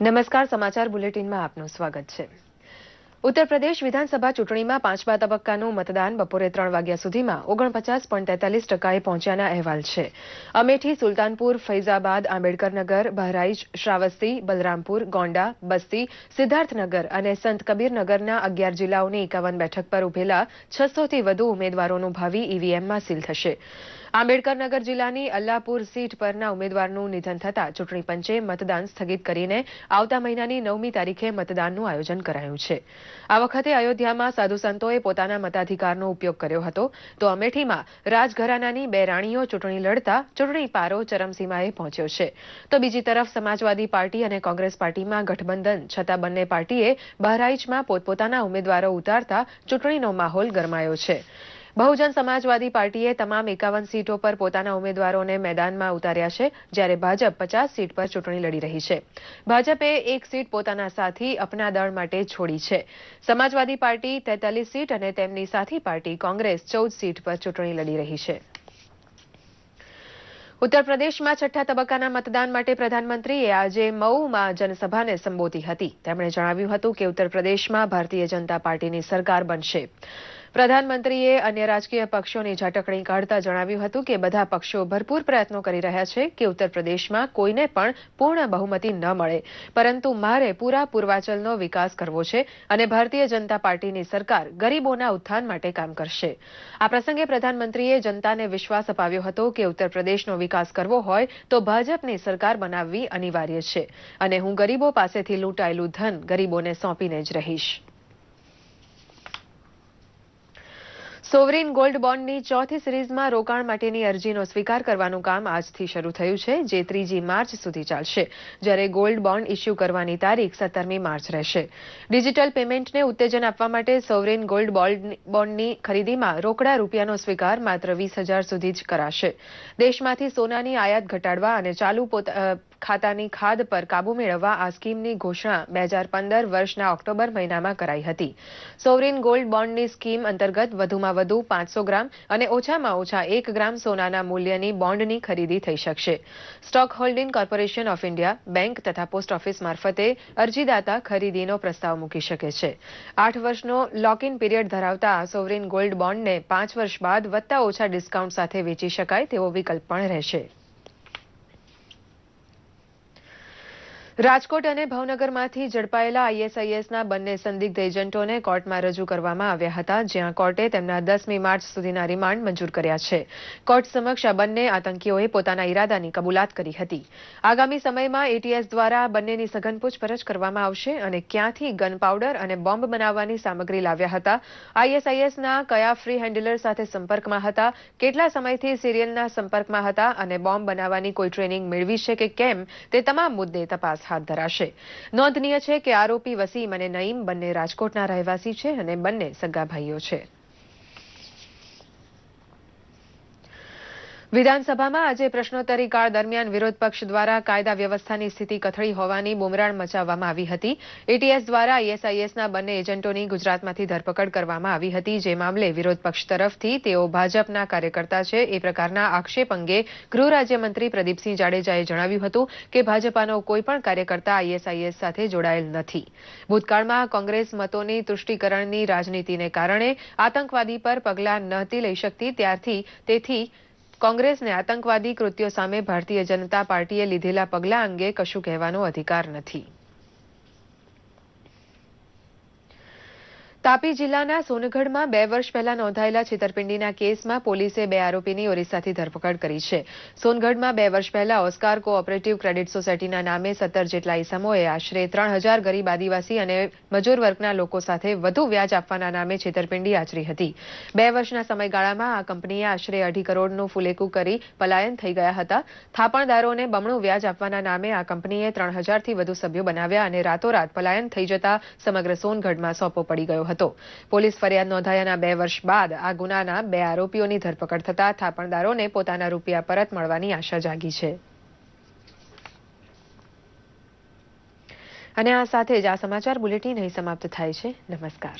નમસ્કાર, સમાચાર બુલેટિનમાં આપનું સ્વાગત છે. ઉત્તર પ્રદેશ વિધાનસભા ચૂંટણીમાં પાંચમા તબક્કાનું મતદાન બપોરે 3 વાગ્યા સુધીમાં 49.43% પહોંચ્યાના અહેવાલ છે. અમેઠી, સુલતાનપુર, ફૈઝાબાદ, આંબેડકરનગર, બહરાઇચ, શ્રાવસ્તી, બલરામપુર, ગોંડા, બસ્તી, સિદ્ધાર્થનગર અને સંત કબીરનગરના 11 જિલ્લાઓની 51 બેઠક પર ઉભેલા 600થી વધુ ઉમેદવારોનું ભાવિ ઈવીએમમાં સીલ થશે. આંબેડકરનગર જિલ્લાની અલ્લાપુર સીટ પરના ઉમેદવારનું નિધન થતાં ચૂંટણી પંચે મતદાન સ્થગિત કરીને આવતા મહિનાની 9મી તારીખે મતદાનનું આયોજન કરાયું છે. આ વખતે અયોધ્યામાં સાધુ સંતોએ પોતાના મતાધિકારનો ઉપયોગ કર્યો હતો, તો અમેઠીમાં રાજઘરાનાની 2 રાણીઓ ચૂંટણી લડતા ચૂંટણી પારો ચરમસીમાએ પહોંચ્યો છે. તો બીજી તરફ સમાજવાદી પાર્ટી અને કોંગ્રેસ પાર્ટીમાં ગઠબંધન છતાં બંને પાર્ટીએ બહરાઇચમાં પોતપોતાના ઉમેદવારો ઉતારતા ચૂંટણીનો માહોલ ગરમાયો છે. બહુજન સમાજવાદી પાર્ટીએ તમામ 51 સીટો પર પોતાના ઉમેદવારોને મેદાનમાં ઉતાર્યા છે, જ્યારે ભાજપ 50 સીટ પર ચૂંટણી લડી રહી છે. ભાજપે 1 સીટ પોતાના સાથી અપના દળ માટે છોડી છે. સમાજવાદી પાર્ટી 43 સીટ અને તેમની સાથી પાર્ટી કોંગ્રેસ 14 સીટ પર ચૂંટણી લડી રહી છે. ઉત્તર પ્રદેશમાં છઠ્ઠા તબક્કાના મતદાન માટે પ્રધાનમંત્રીએ આજે મઉમાં જનસભાને સંબોધી હતી. તેમણે જણાવ્યું હતું કે ઉત્તર પ્રદેશમાં ભારતીય જનતા પાર્ટીની સરકાર બનશે. પ્રધાનમંત્રીએ અન્ય રાજકીય પક્ષોની ઝાટકણી કાઢતા જણાવ્યું હતું કે બધા પક્ષો ભરપૂર પ્રયત્નો કરી રહ્યા છે કે ઉત્તર પ્રદેશમાં કોઈને પણ પૂર્ણ બહુમતી ન મળે, પરંતુ મારે પૂરા પૂર્વાંચલનો વિકાસ કરવો છે અને ભારતીય જનતા પાર્ટીની સરકાર ગરીબોના ઉત્થાન માટે કામ કરશે. આ પ્રસંગે પ્રધાનમંત્રીએ જનતાને વિશ્વાસ અપાવ્યો હતો કે ઉત્તર પ્રદેશનો વિકાસ કરવો હોય તો ભાજપની સરકાર બનાવવી અનિવાર્ય છે અને હું ગરીબો પાસેથી લૂંટાયેલું ધન ગરીબોને સોંપીને જ રહીશ. સોવરીન ગોલ્ડ બોન્ડની ચોથી સિરીઝમાં રોકાણ માટેની અરજીનો સ્વીકાર કરવાનું કામ આજથી શરૂ થયું છે, જે 3જી માર્ચ સુધી ચાલશે, જ્યારે ગોલ્ડ બોન્ડ ઇસ્યુ કરવાની તારીખ 17મી માર્ચ રહેશે. ડિજિટલ પેમેન્ટને ઉત્તેજન આપવા માટે સોવરીન ગોલ્ડ બોન્ડની ખરીદીમાં રોકડા રૂપિયાનો સ્વીકાર માત્ર 20,000 સુધી જ કરાશે. દેશમાંથી સોનાની આયાત ઘટાડવા અને ચાલુ ખાતાની ખાધ પર કાબુ મેળવવા આ સ્કીમની ઘોષણા 2015 વર્ષના ઓક્ટોબર મહિનામાં કરાઈ હતી. સોવરીન ગોલ્ડ બોન્ડની સ્કીમ અંતર્ગત વધુમાં વધુ 500 ગ્રામ અને ઓછામાં ઓછા 1 ગ્રામ સોનાના મૂલ્યની બોન્ડની ખરીદી થઈ શકશે. Stock holding corporation of India, bank તથા પોસ્ટ ઓફિસ મારફતે અરજીદાતા ખરીદીનો પ્રસ્તાવ મૂકી શકે છે. 8 વર્ષનો લોક ઇન પીરિયડ ધરાવતા આ સોવરીન ગોલ્ડ બોન્ડને 5 વર્ષ બાદ વત્તા ઓછા ડિસ્કાઉન્ટ સાથે વેચી શકાય તેવો વિકલ્પ પણ રહેશે. રાજકોટ અને ભાવનગરમાંથી ઝડપાયેલા આઈએસઆઈએસના બંને સંદિગ્ધ એજન્ટોને કોર્ટમાં રજૂ કરવામાં આવ્યા હતા, જ્યાં કોર્ટે તેમના 10મી માર્ચ સુધીના રિમાન્ડ મંજૂર કર્યા છે. કોર્ટ સમક્ષ આ બંને આતંકીઓએ પોતાના ઇરાદાની કબૂલાત કરી હતી. આગામી સમયમાં એટીએસ દ્વારા બંનેની સઘન પૂછપરછ કરવામાં આવશે અને ક્યાંથી ગન પાવડર અને બોમ્બ બનાવવાની સામગ્રી લાવ્યા હતા, આઈએસઆઈએસના કયા ફ્રી હેન્ડલર સાથે સંપર્કમાં હતા, કેટલા સમયથી સિરિયલના સંપર્કમાં હતા અને બોમ્બ બનાવવાની કોઈ ટ્રેનિંગ મેળવી છે કે કેમ, તે તમામ મુદ્દે તપાસ હાથ ધરાશે. નોંધનીય છે કે આરોપી વસીમ અને નઈમ બંને રાજકોટના રહેવાસી છે અને બંને સગા ભાઈઓ છે. વિધાનસભામાં આજે પ્રશ્નોત્તરી કાળ દરમિયાન વિરોધ પક્ષ દ્વારા કાયદા વ્યવસ્થાની સ્થિતિ કથળી હોવાની બુમરાણ મચાવવામાં આવી હતી. એટીએસ દ્વારા આઈએસઆઈએસના બંને એજન્ટોની ગુજરાતમાંથી ધરપકડ કરવામાં આવી હતી, જે મામલે વિરોધ પક્ષ તરફથી તેઓ ભાજપના કાર્યકર્તા છે એ પ્રકારના આક્ષેપ અંગે ગૃહ રાજ્યમંત્રી પ્રદીપસિંહ જાડેજાએ જણાવ્યું હતું કે ભાજપાનો કોઈ પણ કાર્યકર્તા આઈએસઆઈએસ સાથે જોડાયેલ નથી. ભૂતકાળમાં કોંગ્રેસ મતોની તુષ્ટિકરણની રાજનીતિને કારણે આતંકવાદી પર પગલાં નહોતી લઈ શકતી, તેથી કોંગ્રેસને આતંકવાદી કૃત્યો સામે ભારતીય જનતા પાર્ટીએ લીધેલા પગલાં અંગે કશું કહેવાનો અધિકાર નથી. તાપી જિલ્લાના સોનગઢમાં 2 વર્ષ પહેલા નોંધાયેલા છેતરપિંડીના કેસમાં પોલીસે 2 આરોપીની ઓરિસ્સાથી ધરપકડ કરી છે. સોનગઢમાં 2 વર્ષ પહેલા ઓસ્કાર કોઓપરેટિવ ક્રેડિટ સોસાયટીના નામે 17 જેટલા ઇસમોએ આશરે 3,000 ગરીબ આદિવાસી અને મજૂર વર્ગના લોકો સાથે વધુ વ્યાજ આપવાના નામે છેતરપિંડી આચરી હતી. 2 વર્ષના સમયગાળામાં આ કંપનીએ આશરે 2.5 કરોડનું ફુલેકું કરી પલાયન થઈ ગયા હતા. થાપણદારોને બમણું વ્યાજ આપવાના નામે આ કંપનીએ 3,000થી વધુ સભ્યો બનાવ્યા અને રાતોરાત પલાયન થઈ જતા સમગ્ર સોનગઢમાં સોપો પડી ગયો હતો. પોલીસ ફરિયાદ નોંધાયાના 2 વર્ષ બાદ આ ગુનાના 2 આરોપીઓની ધરપકડ થતા થાપણદારોને પોતાના રૂપિયા પરત મળવાની આશા જાગી છે. અને આ સાથે જ આ સમાચાર બુલેટિન અહીં સમાપ્ત થાય છે. નમસ્કાર.